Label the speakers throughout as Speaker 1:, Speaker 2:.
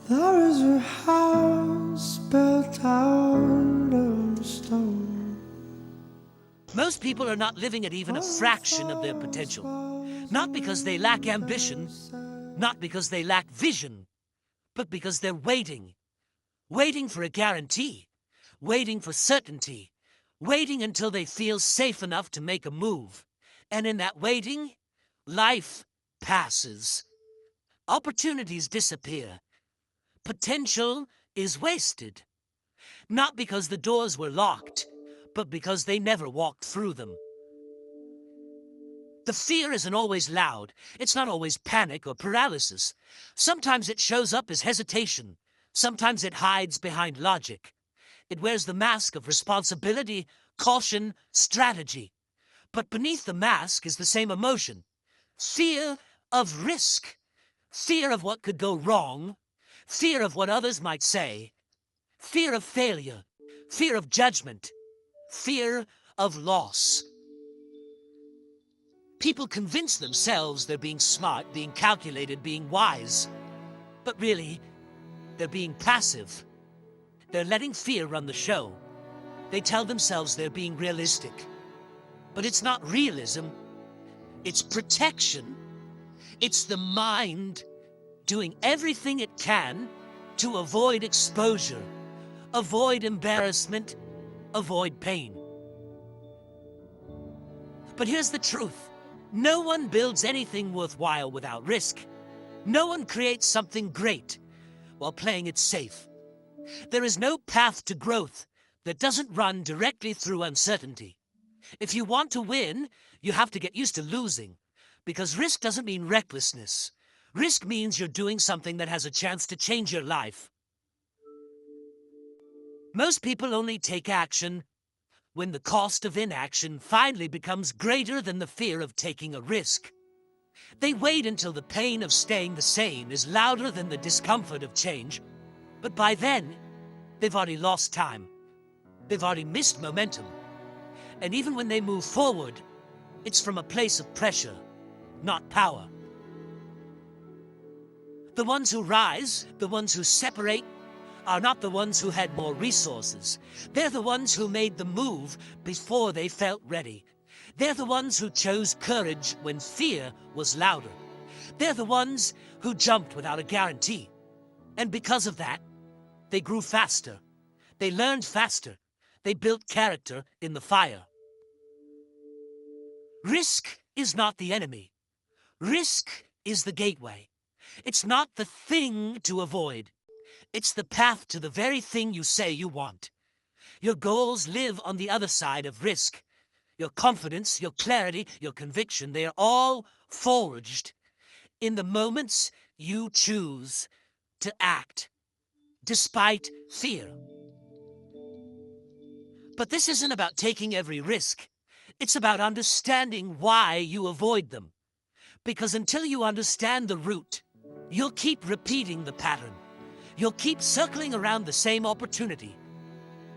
Speaker 1: There is a house built out of stone.
Speaker 2: Most people are not living at even a fraction of their potential. Not because they lack ambition, not because they lack vision, but because they're waiting. Waiting for a guarantee. Waiting for certainty. Waiting until they feel safe enough to make a move. And in that waiting, life passes. Opportunities disappear. Potential is wasted. Not because the doors were locked, but because they never walked through them. The fear isn't always loud. It's not always panic or paralysis. Sometimes it shows up as hesitation. Sometimes it hides behind logic. It wears the mask of responsibility, caution, strategy. But beneath the mask is the same emotion. Fear of risk. Fear of what could go wrong. Fear of what others might say. Fear of failure. Fear of judgment. Fear of loss. People convince themselves they're being smart, being calculated, being wise. But really, they're being passive. They're letting fear run the show. They tell themselves they're being realistic. But it's not realism. It's protection. It's the mind doing everything it can to avoid exposure, avoid embarrassment, avoid pain. But here's the truth. No one builds anything worthwhile without risk. No one creates something great while playing it safe. There is no path to growth that doesn't run directly through uncertainty. If you want to win, you have to get used to losing, because risk doesn't mean recklessness. Risk means you're doing something that has a chance to change your life. Most people only take action when the cost of inaction finally becomes greater than the fear of taking a risk. They wait until the pain of staying the same is louder than the discomfort of change, but by then, they've already lost time. They've already missed momentum. And even when they move forward, it's from a place of pressure, not power. The ones who rise, the ones who separate, are not the ones who had more resources. They're the ones who made the move before they felt ready. They're the ones who chose courage when fear was louder. They're the ones who jumped without a guarantee. And because of that, they grew faster. They learned faster. They built character in the fire. Risk is not the enemy. Risk is the gateway. It's not the thing to avoid. It's the path to the very thing you say you want. Your goals live on the other side of risk. Your confidence, your clarity, your conviction, they are all forged in the moments you choose to act, despite fear. But this isn't about taking every risk. It's about understanding why you avoid them. Because until you understand the route, you'll keep repeating the pattern. You'll keep circling around the same opportunity,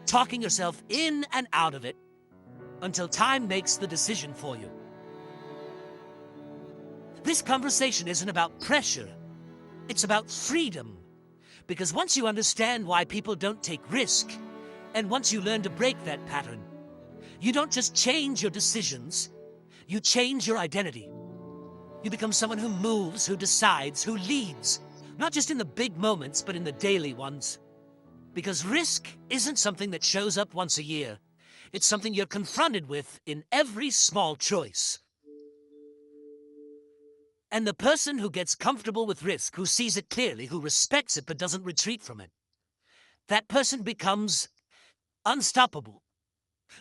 Speaker 2: talking yourself in and out of it until time makes the decision for you. This conversation isn't about pressure. It's about freedom. Because once you understand why people don't take risk, and once you learn to break that pattern, you don't just change your decisions, you change your identity. You become someone who moves, who decides, who leads. Not just in the big moments, but in the daily ones. Because risk isn't something that shows up once a year. It's something you're confronted with in every small choice. And the person who gets comfortable with risk, who sees it clearly, who respects it but doesn't retreat from it, that person becomes unstoppable.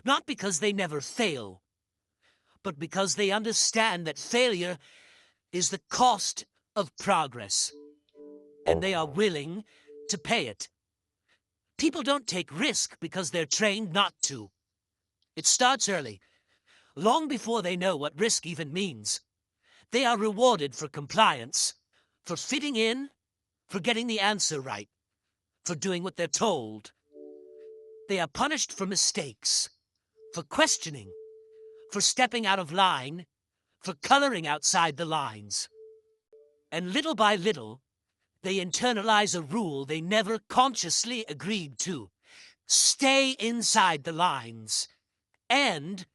Speaker 2: Not because they never fail, but because they understand that failure is the cost of progress. And they are willing to pay it. People don't take risk because they're trained not to. It starts early, long before they know what risk even means. They are rewarded for compliance, for fitting in, for getting the answer right, for doing what they're told. They are punished for mistakes, for questioning, for stepping out of line, for coloring outside the lines. And little by little, They internalize a rule they never consciously agreed to. Stay inside the lines, and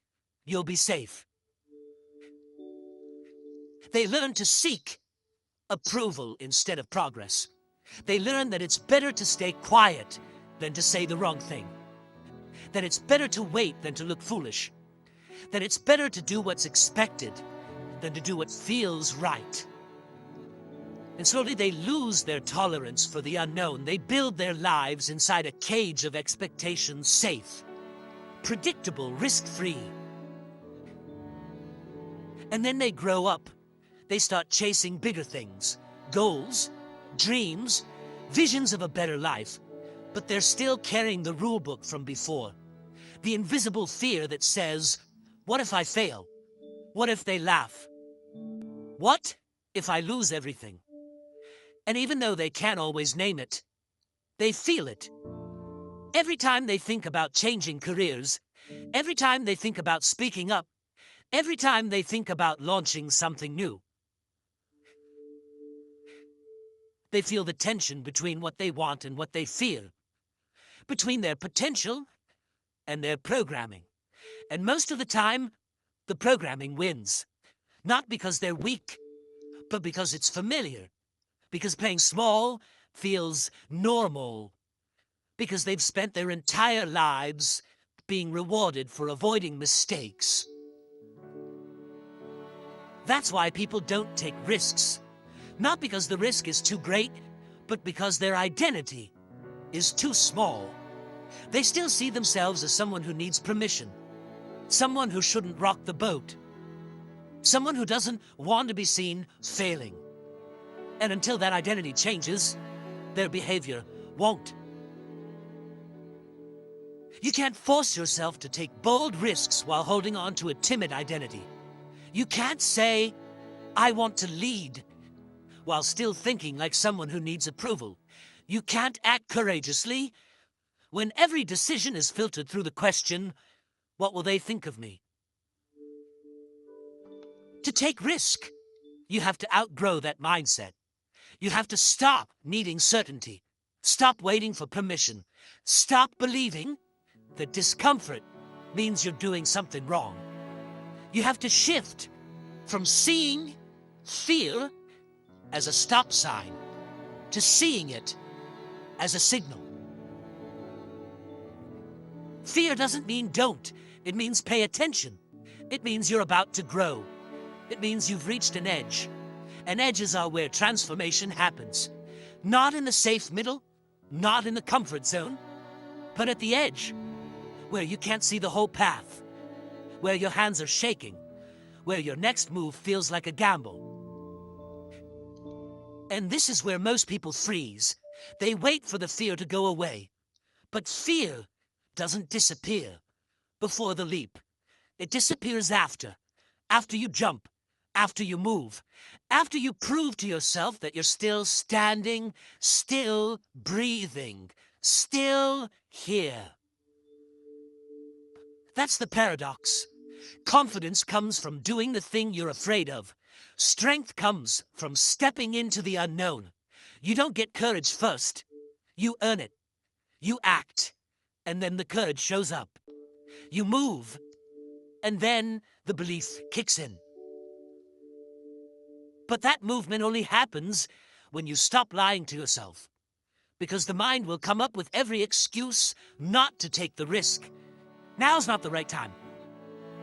Speaker 2: you'll be safe. They learn to seek approval instead of progress. They learn that it's better to stay quiet than to say the wrong thing. That it's better to wait than to look foolish. That it's better to do what's expected than to do what feels right. And slowly they lose their tolerance for the unknown. They build their lives inside a cage of expectations, safe, predictable, risk-free. And then they grow up. They start chasing bigger things, goals, dreams, visions of a better life. But they're still carrying the rule book from before. The invisible fear that says, what if I fail? What if they laugh? What if I lose everything? And even though they can't always name it, they feel it. Every time they think about changing careers, every time they think about speaking up, every time they think about launching something new, they feel the tension between what they want and what they fear, between their potential and their programming. And most of the time, the programming wins. Not because they're weak, but because it's familiar. Because playing small feels normal. Because they've spent their entire lives being rewarded for avoiding mistakes. That's why people don't take risks. Not because the risk is too great, but because their identity is too small. They still see themselves as someone who needs permission. Someone who shouldn't rock the boat. Someone who doesn't want to be seen failing. And until that identity changes, their behavior won't. You can't force yourself to take bold risks while holding on to a timid identity. You can't say, I want to lead, while still thinking like someone who needs approval. You can't act courageously when every decision is filtered through the question, what will they think of me? To take risk, you have to outgrow that mindset. You have to stop needing certainty. Stop waiting for permission. Stop believing that discomfort means you're doing something wrong. You have to shift from seeing fear as a stop sign to seeing it as a signal. Fear doesn't mean don't. It means pay attention. It means you're about to grow. It means you've reached an edge. And edges are where transformation happens. Not in the safe middle, not in the comfort zone, but at the edge, where you can't see the whole path, where your hands are shaking, where your next move feels like a gamble. And this is where most people freeze. They wait for the fear to go away. But fear doesn't disappear before the leap. It disappears after you jump, after you move, after you prove to yourself that you're still standing, still breathing, still here. That's the paradox. Confidence comes from doing the thing you're afraid of. Strength comes from stepping into the unknown. You don't get courage first. You earn it. You act, and then the courage shows up. You move, and then the belief kicks in. But that movement only happens when you stop lying to yourself. Because the mind will come up with every excuse not to take the risk. Now's not the right time.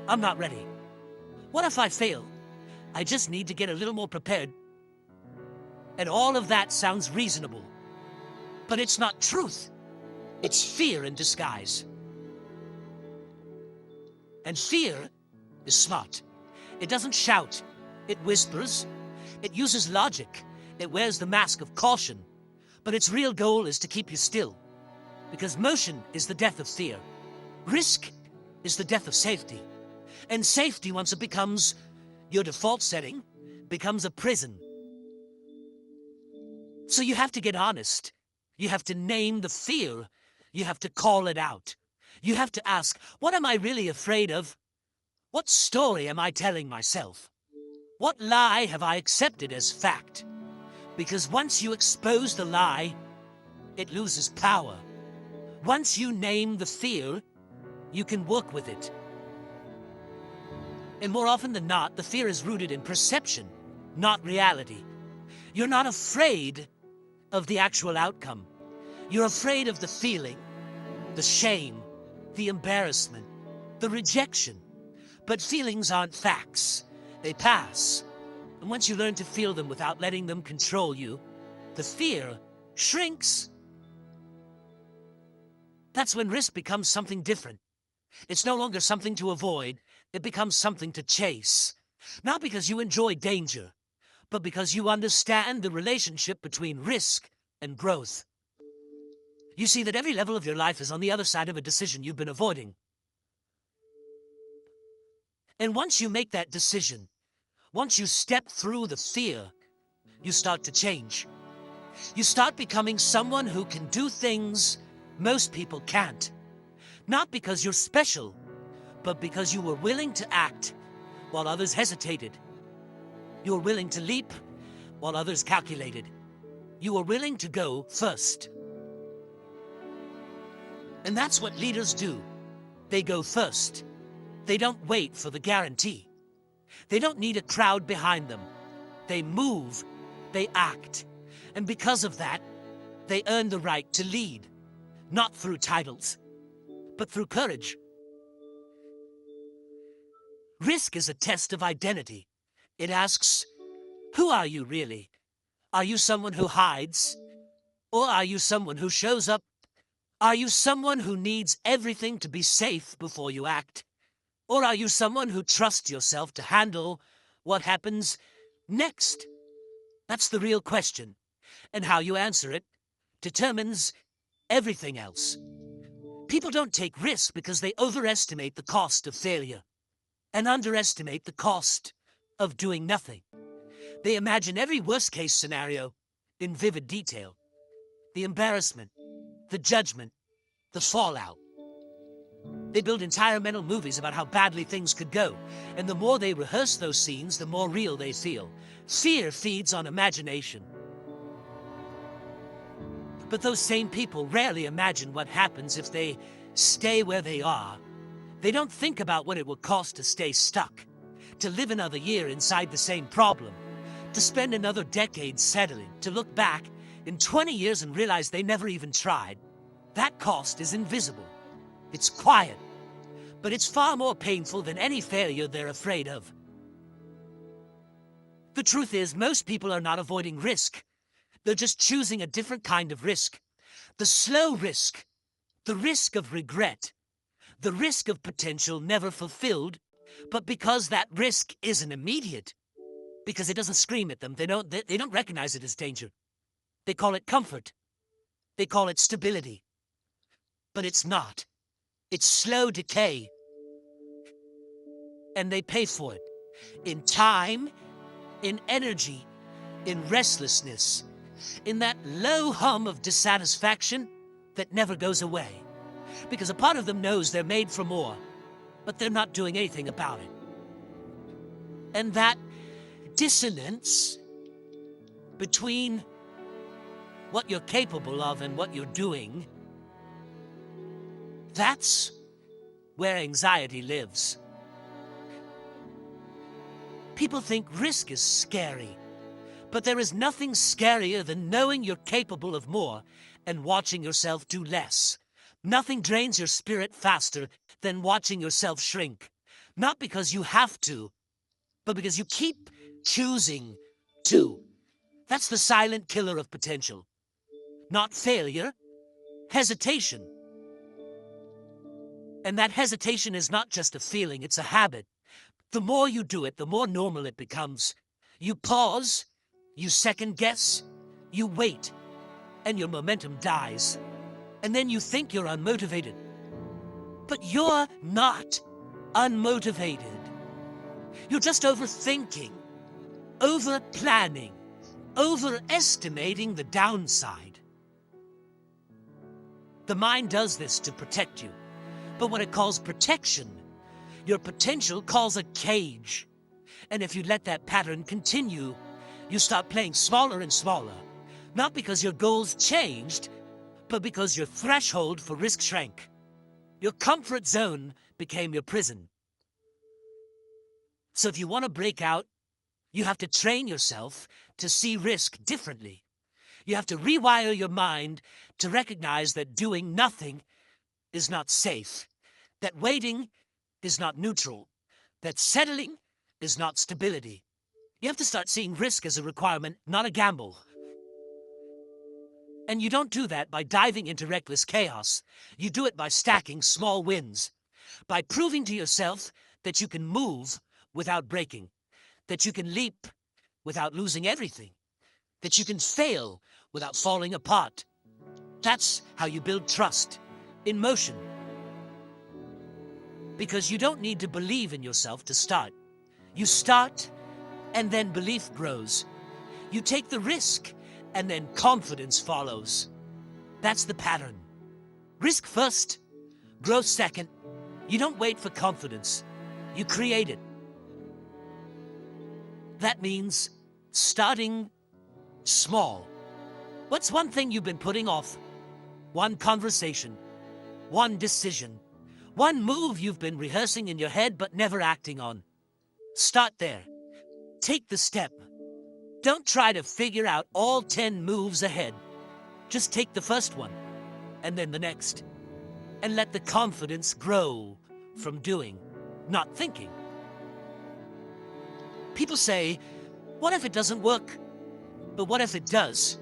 Speaker 2: I'm not ready. What if I fail? I just need to get a little more prepared. And all of that sounds reasonable. But it's not truth. It's fear in disguise. And fear is smart. It doesn't shout. It whispers. It uses logic. It wears the mask of caution. But its real goal is to keep you still. Because motion is the death of fear. Risk is the death of safety. And safety, once it becomes your default setting, becomes a prison. So you have to get honest. You have to name the fear. You have to call it out. You have to ask, what am I really afraid of? What story am I telling myself? What lie have I accepted as fact? Because once you expose the lie, it loses power. Once you name the fear, you can work with it. And more often than not, the fear is rooted in perception, not reality. You're not afraid of the actual outcome. You're afraid of the feeling, the shame, the embarrassment, the rejection. But feelings aren't facts. They pass. And once you learn to feel them without letting them control you, the fear shrinks. That's when risk becomes something different. It's no longer something to avoid. It becomes something to chase. Not because you enjoy danger, but because you understand the relationship between risk and growth. You see that every level of your life is on the other side of a decision you've been avoiding. And once you make that decision, once you step through the fear, you start to change. You start becoming someone who can do things most people can't. Not because you're special, but because you were willing to act while others hesitated. You were willing to leap while others calculated. You were willing to go first. And that's what leaders do. They go first. They don't wait for the guarantee. They don't need a crowd behind them. They move, they act. And because of that, they earn the right to lead. Not through titles, but through courage. Risk is a test of identity. It asks, who are you really? Are you someone who hides? Or are you someone who shows up? Are you someone who needs everything to be safe before you act? Or are you someone who trusts yourself to handle what happens next? That's the real question. And how you answer it determines everything else. People don't take risks because they overestimate the cost of failure and underestimate the cost of doing nothing. They imagine every worst-case scenario in vivid detail. The embarrassment, the judgment, the fallout. They build entire mental movies about how badly things could go, and the more they rehearse those scenes, the more real they feel. Fear feeds on imagination. But those same people rarely imagine what happens if they stay where they are. They don't think about what it will cost to stay stuck, to live another year inside the same problem, to spend another decade settling, to look back in 20 years and realize they never even tried. That cost is invisible. It's quiet, but it's far more painful than any failure they're afraid of. The truth is, most people are not avoiding risk. They're just choosing a different kind of risk. The slow risk, the risk of regret, the risk of potential never fulfilled, but because that risk isn't immediate, because it doesn't scream at them, they don't recognize it as danger. They call it comfort. They call it stability. But it's not. It's slow decay. And they pay for it. In time, in energy, in restlessness, in that low hum of dissatisfaction that never goes away. Because a part of them knows they're made for more, but they're not doing anything about it. And that dissonance between what you're capable of and what you're doing, that's where anxiety lives. People think risk is scary, but there is nothing scarier than knowing you're capable of more and watching yourself do less. Nothing drains your spirit faster than watching yourself shrink. Not because you have to, but because you keep choosing to. That's the silent killer of potential. Not failure, hesitation. And that hesitation is not just a feeling, it's a habit. The more you do it, the more normal it becomes. You pause, you second guess, you wait, and your momentum dies. And then you think you're unmotivated. But you're not unmotivated. You're just overthinking, over-planning, overestimating the downside. The mind does this to protect you. But when it calls protection, your potential calls a cage. And if you let that pattern continue, You start playing smaller and smaller, not because your goals changed, but because your threshold for risk shrank. Your comfort zone became your prison. So if you want to break out, you have to train yourself to see risk differently. You have to rewire your mind to recognize that doing nothing is not safe, that waiting is not neutral, that settling is not stability. You have to start seeing risk as a requirement, not a gamble. And you don't do that by diving into reckless chaos. You do it by stacking small wins, by proving to yourself that you can move without breaking, that you can leap without losing everything, that you can fail without falling apart. That's how you build trust in motion. Because you don't need to believe in yourself to start. You start, and then belief grows. You take the risk, and then confidence follows. That's the pattern. Risk first, growth second. You don't wait for confidence. You create it. That means starting small. What's one thing you've been putting off? One conversation, one decision, one move you've been rehearsing in your head but never acting on. Start there. Take the step. Don't try to figure out all 10 moves ahead. Just take the first one, and then the next. And let the confidence grow from doing, not thinking. People say, what if it doesn't work? But what if it does?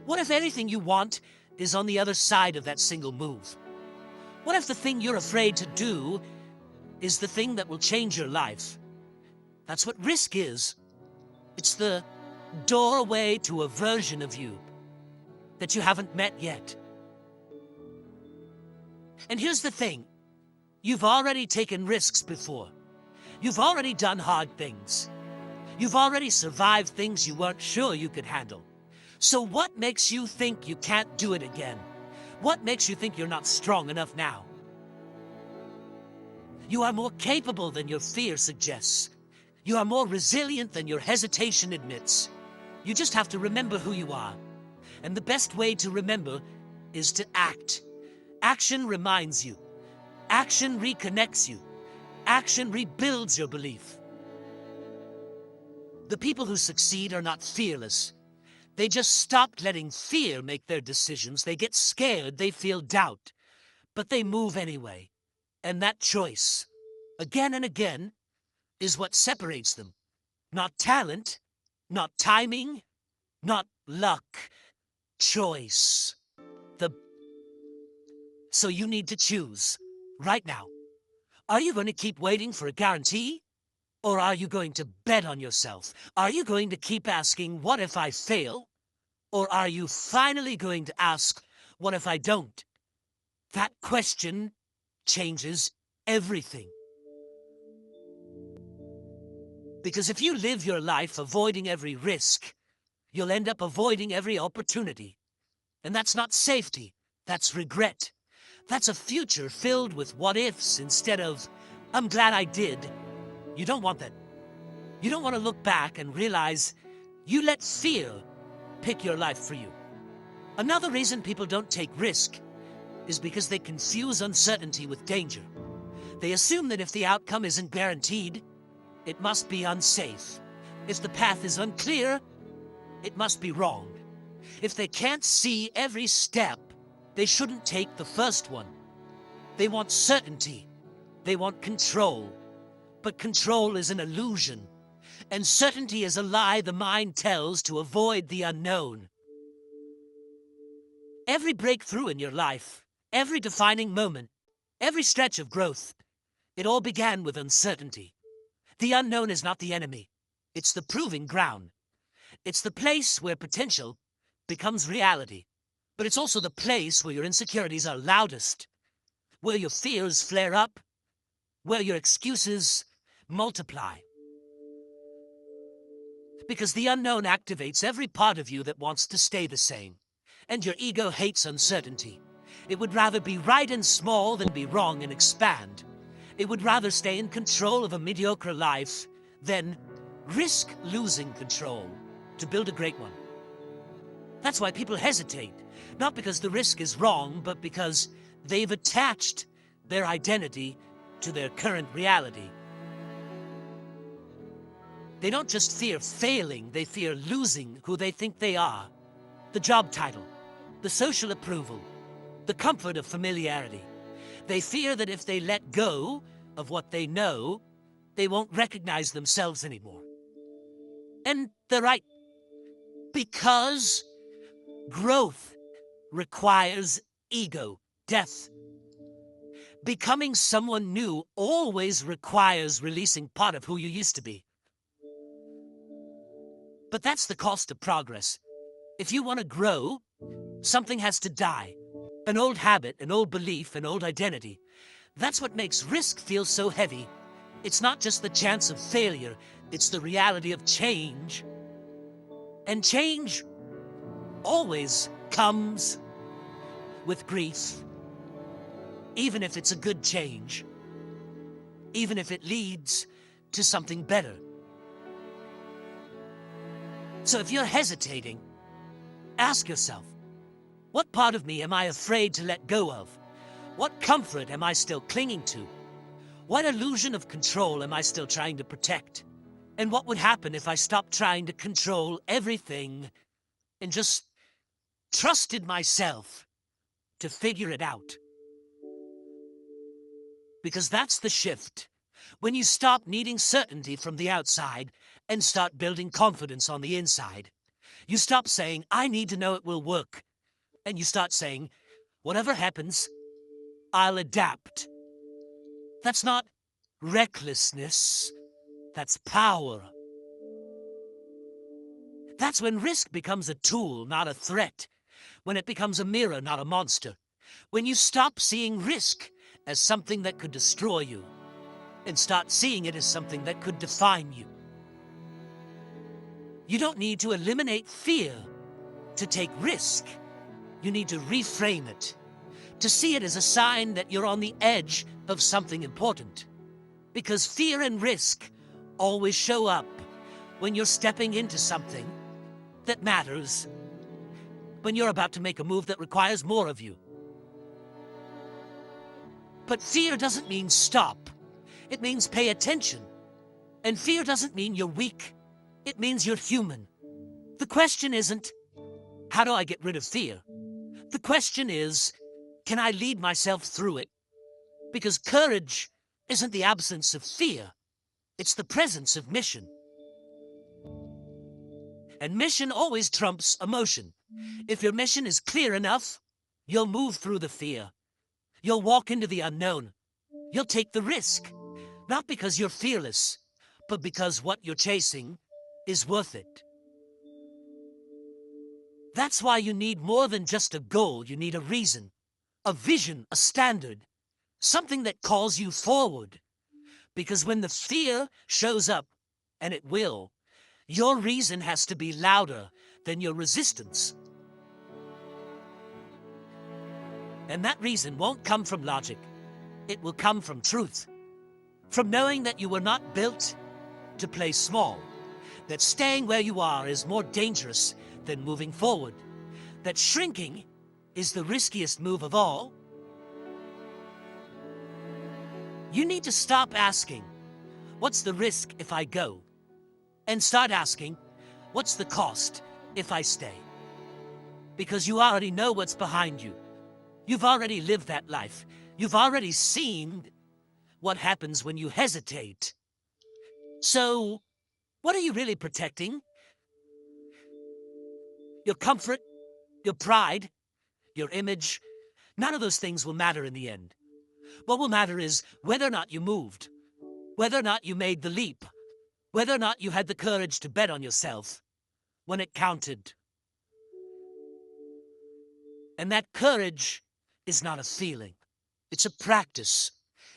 Speaker 2: What if everything you want is on the other side of that single move? What if the thing you're afraid to do is the thing that will change your life? That's what risk is. It's the doorway to a version of you that you haven't met yet. And here's the thing. You've already taken risks before. You've already done hard things. You've already survived things you weren't sure you could handle. So what makes you think you can't do it again? What makes you think you're not strong enough now? You are more capable than your fear suggests. You are more resilient than your hesitation admits. You just have to remember who you are. And the best way to remember is to act. Action reminds you. Action reconnects you. Action rebuilds your belief. The people who succeed are not fearless. They just stopped letting fear make their decisions. They get scared, they feel doubt, but they move anyway. And that choice, again and again, is what separates them. Not talent, not timing, not luck. Choice. So you need to choose, right now. Are you going to keep waiting for a guarantee? Or are you going to bet on yourself? Are you going to keep asking, what if I fail? Or are you finally going to ask, what if I don't? That question changes everything. Because if you live your life avoiding every risk, you'll end up avoiding every opportunity. And that's not safety, that's regret. That's a future filled with what-ifs instead of, I'm glad I did. You don't want that. You don't want to look back and realize you let fear pick your life for you. Another reason people don't take risk is because they confuse uncertainty with danger. They assume that if the outcome isn't guaranteed, it must be unsafe. If the path is unclear, it must be wrong. If they can't see every step, they shouldn't take the first one. They want certainty. They want control. But control is an illusion, and certainty is a lie the mind tells to avoid the unknown. Every breakthrough in your life, every defining moment, every stretch of growth, it all began with uncertainty. The unknown is not the enemy. It's the proving ground. It's the place where potential becomes reality. But it's also the place where your insecurities are loudest, where your fears flare up, where your excuses multiply. Because the unknown activates every part of you that wants to stay the same. And your ego hates uncertainty. It would rather be right and small than be wrong and expand. It would rather stay in control of a mediocre life than risk losing control. to build a great one. That's why people hesitate, not because the risk is wrong, but because they've attached their identity to their current reality. They don't just fear failing, they fear losing who they think they are. The job title, the social approval, the comfort of familiarity. They fear that if they let go of what they know, they won't recognize themselves anymore. And they're right. Because growth requires ego death. Becoming someone new always requires releasing part of who you used to be. But that's the cost of progress. If you want to grow, something has to die. An old habit, an old belief, an old identity. That's what makes risk feel so heavy. It's not just the chance of failure, it's the reality of change. And change always comes with grief. Even if it's a good change. Even if it leads to something better. So if you're hesitating, ask yourself, what part of me am I afraid to let go of? What comfort am I still clinging to? What illusion of control am I still trying to protect? And what would happen if I stopped trying to control everything and just trusted myself to figure it out? Because that's the shift. When you stop needing certainty from the outside and start building confidence on the inside. You stop saying, I need to know it will work. And you start saying, whatever happens, I'll adapt. That's not recklessness. That's power. That's when risk becomes a tool, not a threat. When it becomes a mirror, not a monster. When you stop seeing risk as something that could destroy you and start seeing it as something that could define you. You don't need to eliminate fear to take risk. You need to reframe it, to see it as a sign that you're on the edge of something important. Because fear and risk always show up when you're stepping into something that matters, when you're about to make a move that requires more of you. But fear doesn't mean stop. It means pay attention. And fear doesn't mean you're weak. It means you're human. The question isn't, how do I get rid of fear? The question is, can I lead myself through it? Because courage isn't the absence of fear. It's the presence of mission. And mission always trumps emotion. If your mission is clear enough, you'll move through the fear. You'll walk into the unknown. You'll take the risk. Not because you're fearless, but because what you're chasing is worth it. That's why you need more than just a goal. You need a reason, a vision, a standard, something that calls you forward. Because when the fear shows up, and it will, your reason has to be louder than your resistance. And that reason won't come from logic. It will come from truth. From knowing that you were not built to play small. That staying where you are is more dangerous than moving forward. That shrinking is the riskiest move of all. You need to stop asking, what's the risk if I go? And start asking, what's the cost if I stay? Because you already know what's behind you. You've already lived that life. You've already seen what happens when you hesitate. So, what are you really protecting? Your comfort, your pride, your image. None of those things will matter in the end. What will matter is whether or not you moved, whether or not you made the leap, whether or not you had the courage to bet on yourself when it counted. And that courage is not a feeling. It's a practice.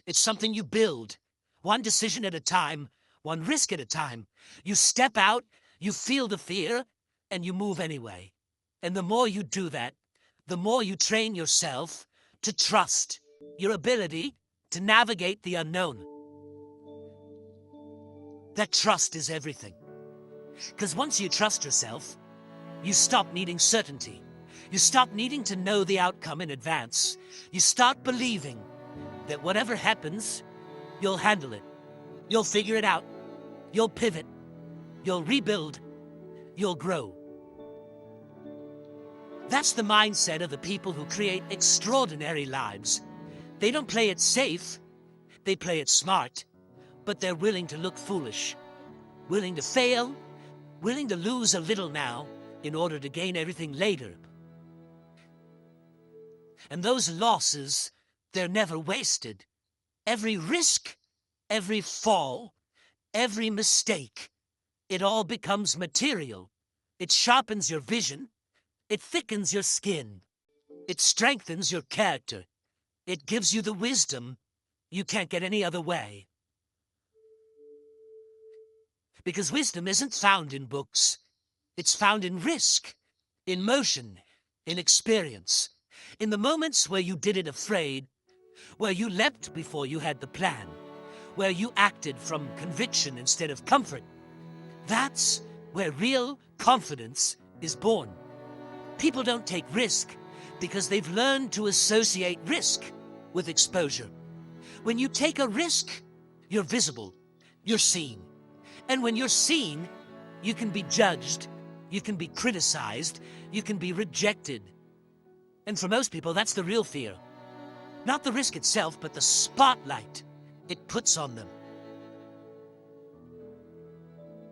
Speaker 2: It's something you build, one decision at a time, one risk at a time. You step out, you feel the fear, and you move anyway. And the more you do that, the more you train yourself to trust your ability to navigate the unknown. That trust is everything. Because once you trust yourself, you stop needing certainty. You stop needing to know the outcome in advance. You start believing that whatever happens, you'll handle it. You'll figure it out. You'll pivot. You'll rebuild. You'll grow. That's the mindset of the people who create extraordinary lives. They don't play it safe. They play it smart. But they're willing to look foolish. Willing to fail. Willing to lose a little now in order to gain everything later. And those losses, they're never wasted. Every risk, every fall, every mistake, it all becomes material. It sharpens your vision. It thickens your skin. It strengthens your character. It gives you the wisdom you can't get any other way. Because wisdom isn't found in books. It's found in risk, in motion, in experience. In the moments where you did it afraid, where you leapt before you had the plan, where you acted from conviction instead of comfort. That's where real confidence is born. People don't take risk because they've learned to associate risk with exposure. When you take a risk, you're visible, you're seen. And when you're seen, you can be judged, you can be criticized, you can be rejected. And for most people, that's the real fear. Not the risk itself, but the spotlight it puts on them.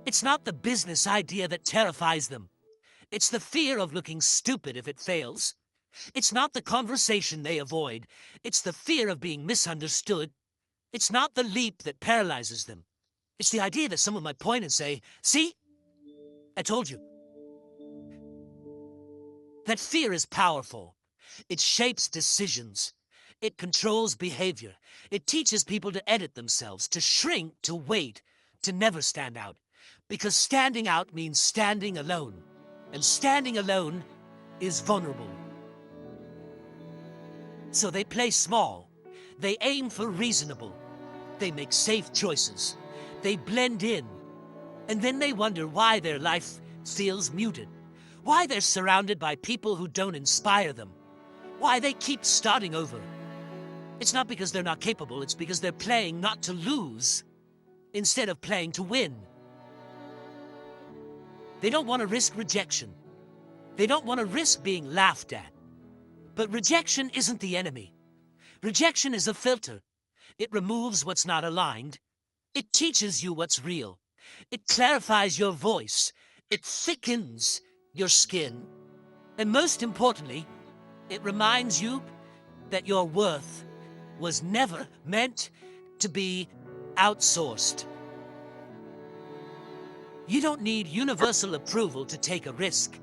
Speaker 2: It's not the business idea that terrifies them. It's the fear of looking stupid if it fails. It's not the conversation they avoid. It's the fear of being misunderstood. It's not the leap that paralyzes them. It's the idea that someone might point and say, "See? I told you." That fear is powerful. It shapes decisions. It controls behavior. It teaches people to edit themselves, to shrink, to wait, to never stand out. Because standing out means standing alone. And standing alone is vulnerable. So they play small. They aim for reasonable. They make safe choices. They blend in. And then they wonder why their life feels muted. Why they're surrounded by people who don't inspire them. Why they keep starting over. It's not because they're not capable, it's because they're playing not to lose, instead of playing to win. They don't want to risk rejection. They don't want to risk being laughed at. But rejection isn't the enemy. Rejection is a filter. It removes what's not aligned. It teaches you what's real. It clarifies your voice. It thickens your skin. And most importantly, it reminds you that your worth was never meant to be outsourced. You don't need universal approval to take a risk.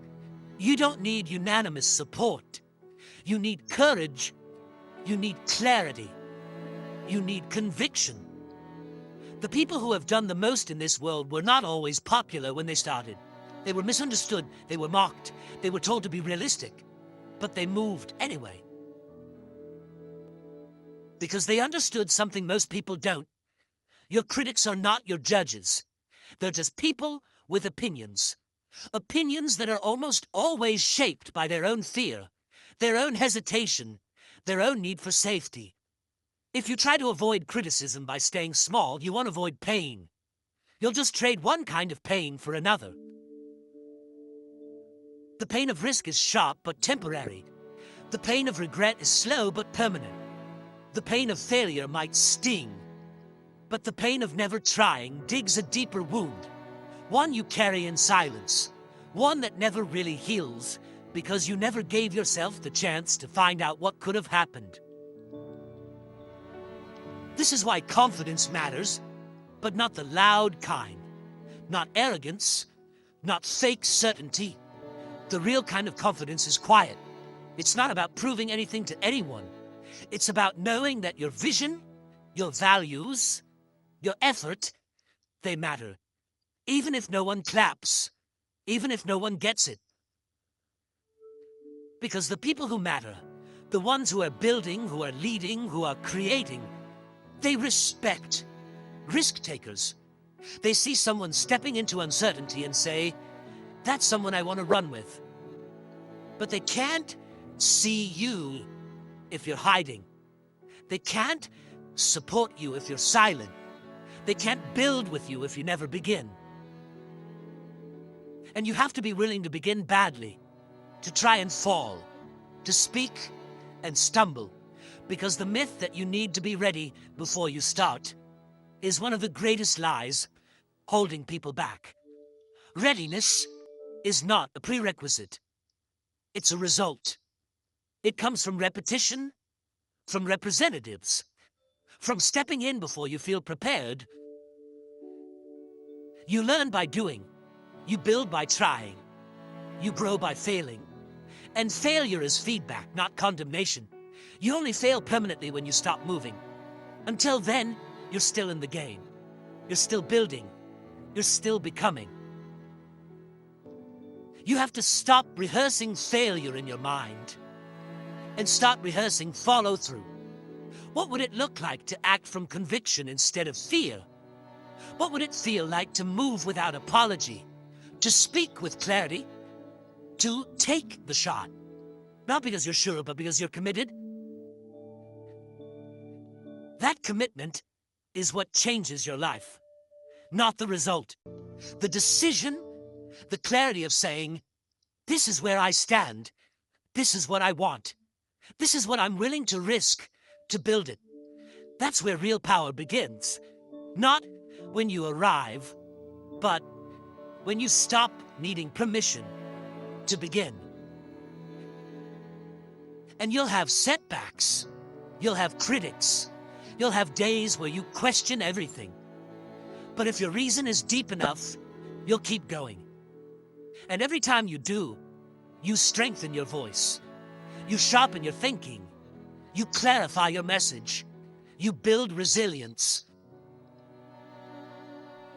Speaker 2: You don't need unanimous support. You need courage. You need clarity. You need conviction. The people who have done the most in this world were not always popular when they started. They were misunderstood. They were mocked. They were told to be realistic. But they moved anyway. Because they understood something most people don't. Your critics are not your judges. They're just people with opinions. Opinions that are almost always shaped by their own fear, their own hesitation, their own need for safety. If you try to avoid criticism by staying small, you won't avoid pain. You'll just trade one kind of pain for another. The pain of risk is sharp but temporary. The pain of regret is slow but permanent. The pain of failure might sting, but the pain of never trying digs a deeper wound. One you carry in silence. One that never really heals because you never gave yourself the chance to find out what could have happened. This is why confidence matters, but not the loud kind. Not arrogance, not fake certainty. The real kind of confidence is quiet. It's not about proving anything to anyone. It's about knowing that your vision, your values, your effort, they matter. Even if no one claps, even if no one gets it. Because the people who matter, the ones who are building, who are leading, who are creating, they respect risk takers. They see someone stepping into uncertainty and say, that's someone I want to run with. But they can't see you if you're hiding. They can't support you if you're silent. They can't build with you if you never begin. And you have to be willing to begin badly, to try and fall, to speak and stumble, because the myth that you need to be ready before you start is one of the greatest lies holding people back. Readiness is not a prerequisite. It's a result. It comes from repetition, from representatives, from stepping in before you feel prepared. You learn by doing. You build by trying. You grow by failing. And failure is feedback, not condemnation. You only fail permanently when you stop moving. Until then, you're still in the game. You're still building. You're still becoming. You have to stop rehearsing failure in your mind and start rehearsing follow-through. What would it look like to act from conviction instead of fear? What would it feel like to move without apology, to speak with clarity, to take the shot? Not because you're sure, but because you're committed. That commitment is what changes your life, not the result. The decision, the clarity of saying, this is where I stand, this is what I want, this is what I'm willing to risk to build it. That's where real power begins. Not when you arrive, but when you stop needing permission to begin. And you'll have setbacks. You'll have critics. You'll have days where you question everything. But if your reason is deep enough, you'll keep going. And every time you do, you strengthen your voice. You sharpen your thinking. You clarify your message. You build resilience.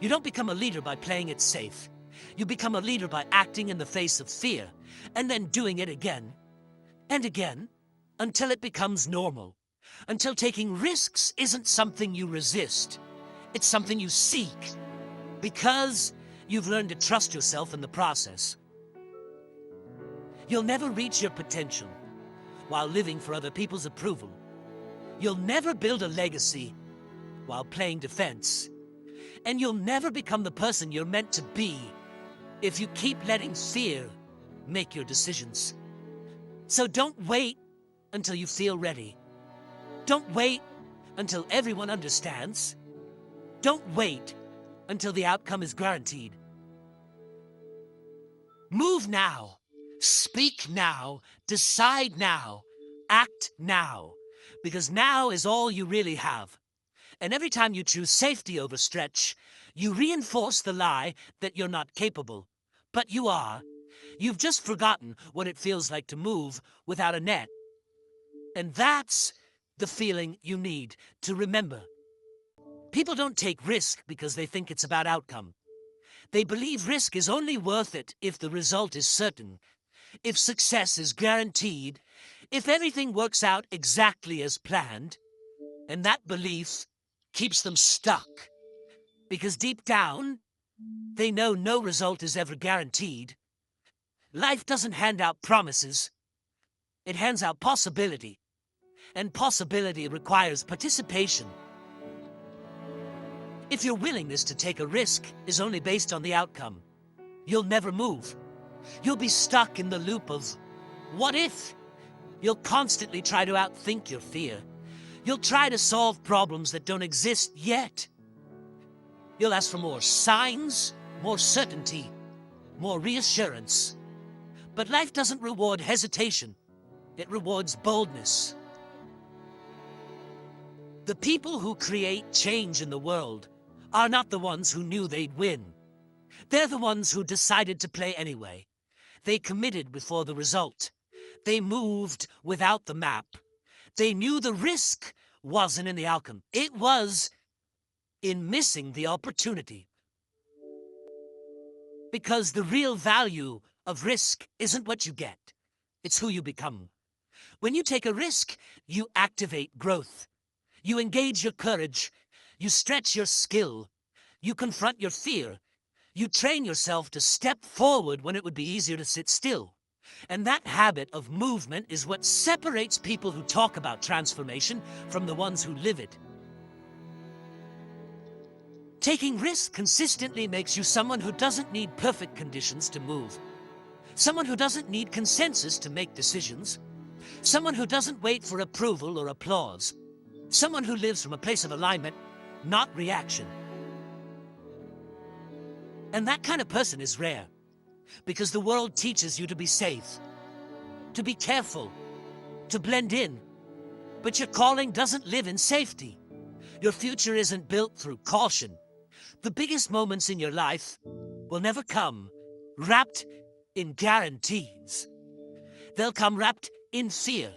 Speaker 2: You don't become a leader by playing it safe. You become a leader by acting in the face of fear, and then doing it again and again until it becomes normal. Until taking risks isn't something you resist. It's something you seek, because you've learned to trust yourself in the process. You'll never reach your potential while living for other people's approval. You'll never build a legacy while playing defense. And you'll never become the person you're meant to be if you keep letting fear make your decisions. So don't wait until you feel ready. Don't wait until everyone understands. Don't wait until the outcome is guaranteed. Move now. Speak now. Decide now. Act now. Because now is all you really have. And every time you choose safety over stretch, you reinforce the lie that you're not capable. But you are. You've just forgotten what it feels like to move without a net. And that's the feeling you need to remember. People don't take risk because they think it's about outcome. They believe risk is only worth it if the result is certain, if success is guaranteed, if everything works out exactly as planned. And that belief keeps them stuck, because deep down, they know no result is ever guaranteed. Life doesn't hand out promises. It hands out possibility. And possibility requires participation. If your willingness to take a risk is only based on the outcome, you'll never move. You'll be stuck in the loop of what if? You'll constantly try to outthink your fear. You'll try to solve problems that don't exist yet. You'll ask for more signs, more certainty, more reassurance. But life doesn't reward hesitation. It rewards boldness. The people who create change in the world are not the ones who knew they'd win. They're the ones who decided to play anyway. They committed before the result. They moved without the map. They knew the risk wasn't in the outcome. It was in missing the opportunity. Because the real value of risk isn't what you get. It's who you become. When you take a risk, you activate growth. You engage your courage. You stretch your skill. You confront your fear. You train yourself to step forward when it would be easier to sit still. And that habit of movement is what separates people who talk about transformation from the ones who live it. Taking risks consistently makes you someone who doesn't need perfect conditions to move. Someone who doesn't need consensus to make decisions. Someone who doesn't wait for approval or applause. Someone who lives from a place of alignment, not reaction. And that kind of person is rare, because the world teaches you to be safe, to be careful, to blend in. But your calling doesn't live in safety. Your future isn't built through caution. The biggest moments in your life will never come wrapped in guarantees. They'll come wrapped in fear,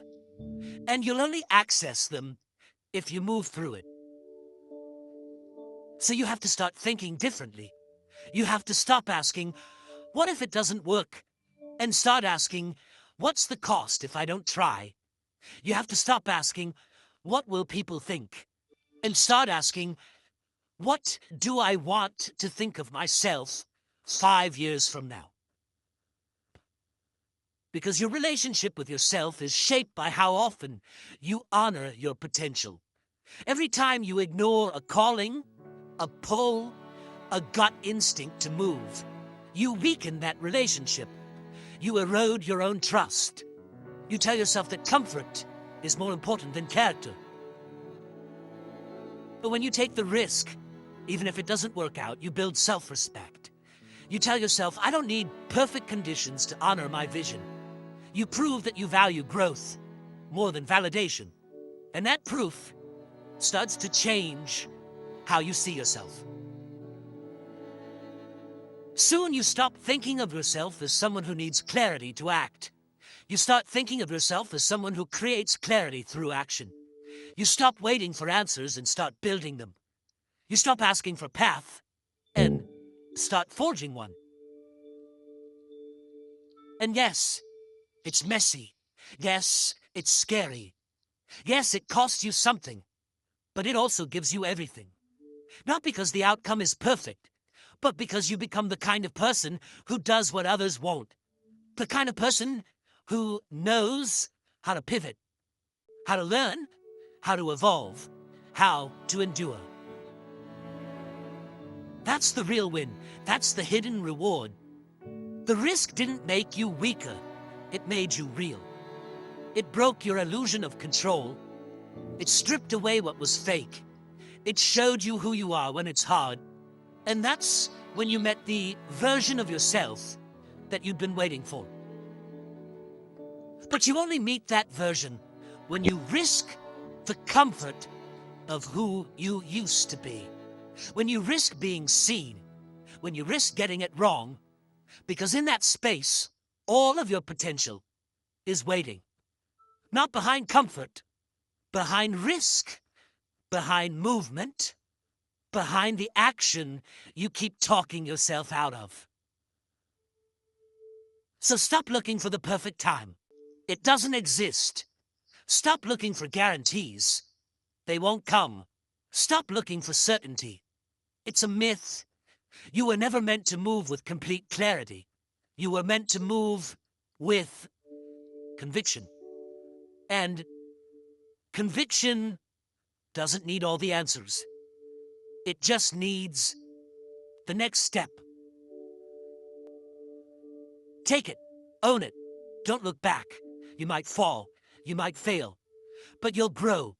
Speaker 2: and you'll only access them if you move through it. So you have to start thinking differently. You have to stop asking, what if it doesn't work? And start asking, what's the cost if I don't try? You have to stop asking, what will people think? And start asking, what do I want to think of myself 5 years from now? Because your relationship with yourself is shaped by how often you honor your potential. Every time you ignore a calling, a pull, a gut instinct to move, you weaken that relationship. You erode your own trust. You tell yourself that comfort is more important than character. But when you take the risk, even if it doesn't work out, you build self-respect. You tell yourself, I don't need perfect conditions to honor my vision. You prove that you value growth more than validation. And that proof starts to change how you see yourself. Soon you stop thinking of yourself as someone who needs clarity to act. You start thinking of yourself as someone who creates clarity through action. You stop waiting for answers and start building them. You stop asking for path and start forging one. And yes, it's messy. Yes, it's scary. Yes, it costs you something, but it also gives you everything. Not because the outcome is perfect, but because you become the kind of person who does what others won't. The kind of person who knows how to pivot, how to learn, how to evolve, how to endure. That's the real win. That's the hidden reward. The risk didn't make you weaker. It made you real. It broke your illusion of control. It stripped away what was fake. It showed you who you are when it's hard. And that's when you met the version of yourself that you'd been waiting for. But you only meet that version when you risk the comfort of who you used to be. When you risk being seen. When you risk getting it wrong. Because in that space, all of your potential is waiting. Not behind comfort, behind risk, behind movement, behind the action you keep talking yourself out of. So stop looking for the perfect time. It doesn't exist. Stop looking for guarantees. They won't come. Stop looking for certainty. It's a myth. You were never meant to move with complete clarity. You were meant to move with conviction. And conviction doesn't need all the answers. It just needs the next step. Take it. Own it. Don't look back. You might fall. You might fail. But you'll grow.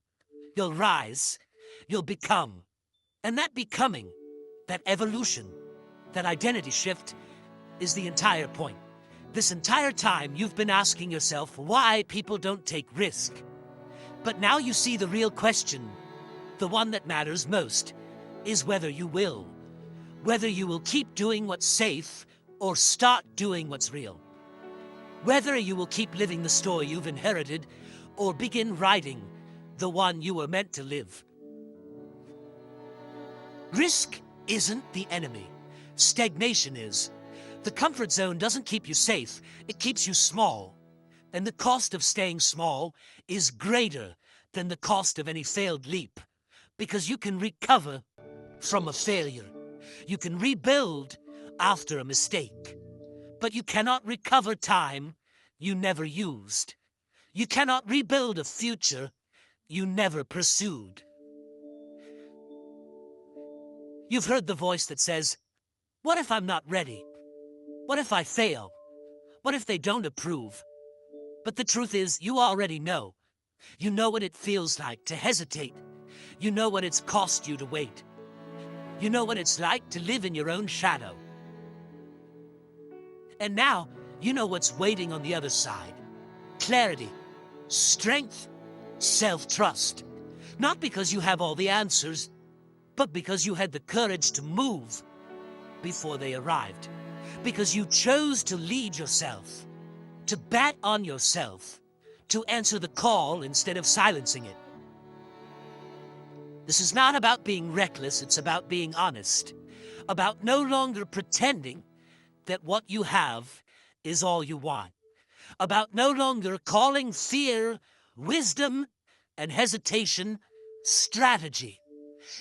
Speaker 2: You'll rise. You'll become. And that becoming, that evolution, that identity shift is the entire point. This entire time you've been asking yourself why people don't take risk. But now you see the real question, the one that matters most, is whether you will. Whether you will keep doing what's safe or start doing what's real. Whether you will keep living the story you've inherited or begin writing the one you were meant to live. Risk isn't the enemy. Stagnation is. The comfort zone doesn't keep you safe, it keeps you small. And the cost of staying small is greater than the cost of any failed leap, because you can recover from a failure. You can rebuild after a mistake, but you cannot recover time you never used. You cannot rebuild a future you never pursued. You've heard the voice that says, "What if I'm not ready? What if I fail? What if they don't approve?" But the truth is, you already know. You know what it feels like to hesitate. You know what it's cost you to wait. You know what it's like to live in your own shadow. And now, you know what's waiting on the other side. Clarity, strength, self-trust. Not because you have all the answers, but because you had the courage to move before they arrived. Because you chose to lead yourself, to bet on yourself, to answer the call instead of silencing it. This is not about being reckless, it's about being honest. About no longer pretending that what you have is all you want. About no longer calling fear, wisdom, and hesitation strategy.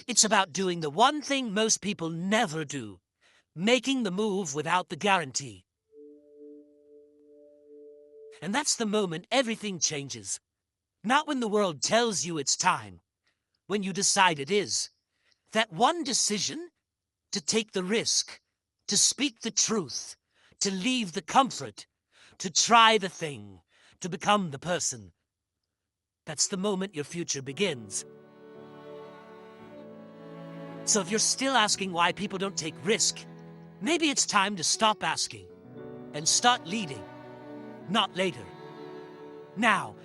Speaker 2: It's about doing the one thing most people never do, making the move without the guarantee. And that's the moment everything changes. Not when the world tells you it's time, when you decide it is. That one decision, to take the risk, to speak the truth, to leave the comfort, to try the thing, to become the person. That's the moment your future begins. So if you're still asking why people don't take risk, maybe it's time to stop asking and start leading. Not later. Now.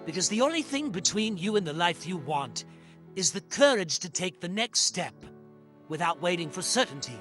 Speaker 2: Because the only thing between you and the life you want is the courage to take the next step without waiting for certainty.